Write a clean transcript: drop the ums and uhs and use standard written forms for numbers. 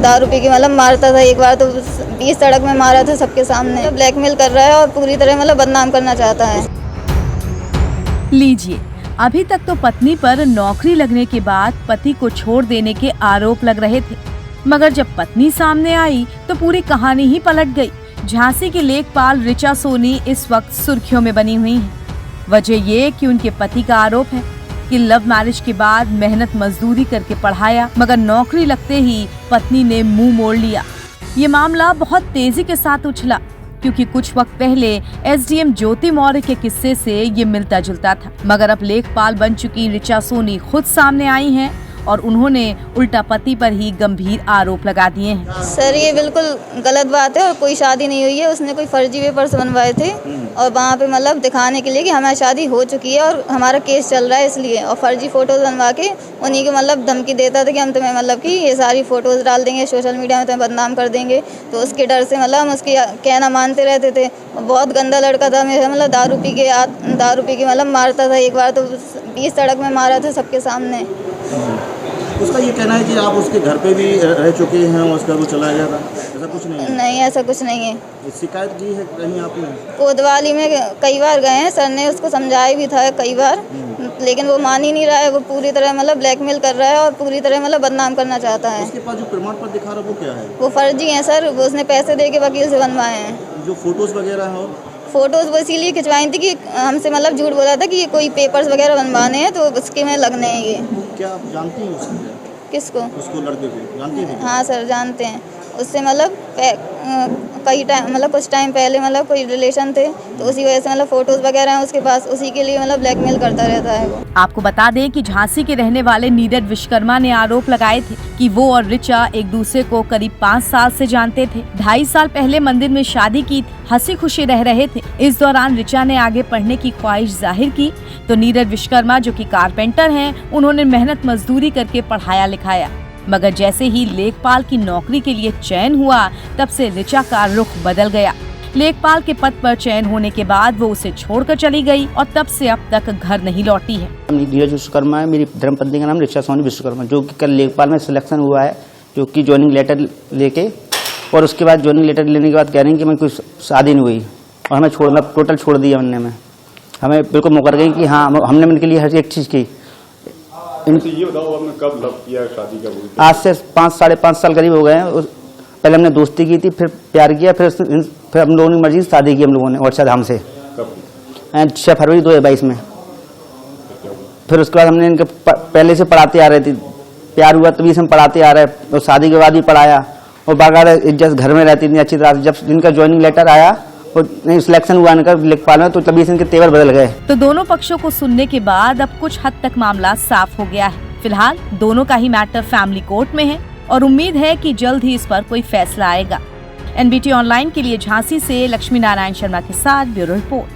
दारू पी के मतलब मारता था। एक बार तो 20 सड़क में मारा था सबके सामने। ब्लैकमेल कर रहा है और पूरी तरह मतलब बदनाम करना चाहता है। लीजिए, अभी तक तो पत्नी पर नौकरी लगने के बाद पति को छोड़ देने के आरोप लग रहे थे, मगर जब पत्नी सामने आई तो पूरी कहानी ही पलट गई। झांसी की लेखपाल ऋचा सोनी इस वक्त सुर्खियों में बनी हुई हैं। वजह ये कि उनके पति का आरोप है कि लव मैरिज के बाद मेहनत मजदूरी करके पढ़ाया, मगर नौकरी लगते ही पत्नी ने मुंह मोड़ लिया। ये मामला बहुत तेजी के साथ उछला, क्योंकि कुछ वक्त पहले एसडीएम ज्योति मौर्य के किस्से से ये मिलता जुलता था, मगर अब लेखपाल बन चुकी ऋचा सोनी खुद सामने आई हैं और उन्होंने उल्टा पति पर ही गंभीर आरोप लगा दिए हैं। सर ये बिल्कुल गलत बात है और कोई शादी नहीं हुई है। उसने कोई फर्जी पेपर्स बनवाए थे और वहाँ पे मतलब दिखाने के लिए कि हमारी शादी हो चुकी है और हमारा केस चल रहा है इसलिए, और फर्जी फोटोज बनवा के उन्हीं को मतलब धमकी देता था कि हम तुम्हें मतलब कि ये सारी फोटोज डाल देंगे सोशल मीडिया में, तुम्हें बदनाम कर देंगे। तो उसके डर से मतलब हम उसकी कहना मानते रहते थे। बहुत गंदा लड़का था मेरा, मतलब दारू पी के मतलब मारता था। एक बार तो 20 सड़क में मारा था सबके सामने। उसका ये कहना है कि आप उसके घर पे भी रह चुके हैं, उसका वो चला गया था, ऐसा कुछ नहीं है? नहीं, ऐसा कुछ नहीं है। शिकायत की है कहीं आपने? कोतवाली में कई बार गए हैं, सर ने उसको समझाया भी था कई बार, लेकिन वो मान ही नहीं रहा है। वो पूरी तरह मतलब ब्लैकमेल कर रहा है और पूरी तरह मतलब बदनाम करना चाहता है। उसके पास जो प्रमाण पत्र दिखा रहा है वो क्या है? वो फर्जी है सर, वो उसने पैसे दे के वकील से बनवाए हैं। जो फोटोज वगैरह है और फोटोज वो इसीलिए खिंचवाई थी कि हमसे मतलब झूठ बोला था कि ये कोई पेपर्स वगैरह बनवाने हैं, तो उसके में लगने हैं ये। क्या आप जानती हैं उसको? किसको? उसको, लड़के को जानती हैं? हाँ सर, जानते हैं। उससे मतलब कई टाइम मतलब कुछ टाइम पहले मतलब कोई रिलेशन थे, तो उसी वजह से मतलब फोटोज वगैरह हैं उसके पास, उसी के लिए मतलब ब्लैकमेल करता रहता है वो। आपको बता दें कि झांसी के रहने वाले नीरज विश्वकर्मा ने आरोप लगाए थे कि वो और ऋचा एक दूसरे को करीब 5 साल से जानते थे। 2.5 साल पहले मंदिर में शादी की, हंसी खुशी रह रहे थे। इस दौरान ऋचा ने आगे पढ़ने की ख्वाहिश जाहिर की, तो नीरज विश्वकर्मा जो कि कारपेंटर हैं, उन्होंने मेहनत मजदूरी करके पढ़ाया लिखाया। मगर जैसे ही लेखपाल की नौकरी के लिए चयन हुआ, तब से ऋचा का रुख बदल गया। लेखपाल के पद पर चयन होने के बाद वो उसे छोड़कर चली गई और तब से अब तक घर नहीं लौटी है। नीरज विश्वकर्मा है, मेरी धर्मपत्नी का नाम ऋचा सोनी विश्वकर्मा, जो कि कल लेखपाल में सिलेक्शन हुआ है, जो कि ज्वाइनिंग लेटर लेके, और उसके बाद ज्वाइनिंग लेटर लेने के बाद कह रहे हैं कि मैं कोई शादी नहीं हुई और हमें छोड़ना, टोटल छोड़ दिया उन्होंने। में हमें बिल्कुल मुकर गई कि हाँ हमने उनके लिए हर एक चीज़ की। ये बताओ आपने कब लव किया, शादी कब हुई? आज से 5-5.5 साल करीब हो गए हैं। पहले हमने दोस्ती की थी, फिर प्यार किया, फिर हम लोगों की मर्जी से शादी की हम लोगों ने वर्षा धाम से। कब? 6 फरवरी 2022 में। फिर उसके बाद हमने इनके पहले से पढ़ाते आ रहे थे, प्यार हुआ तभी से हम पढ़ाते आ रहे, और शादी के बाद भी पढ़ाया, और बाकायदा इज्जत घर में रहती थी अच्छी तरह से। जब इनका ज्वाइनिंग लेटर आया और नहीं सिलेक्शन हुआ इनका लेखपाल में, तो तभी से इनके तेवर बदल गए। तो दोनों पक्षों को सुनने के बाद अब कुछ हद तक मामला साफ हो गया है। फिलहाल दोनों का ही मैटर फैमिली कोर्ट में है और उम्मीद है कि जल्द ही इस पर कोई फैसला आएगा। NBT ऑनलाइन के लिए झांसी से लक्ष्मी नारायण शर्मा के साथ ब्यूरो रिपोर्ट।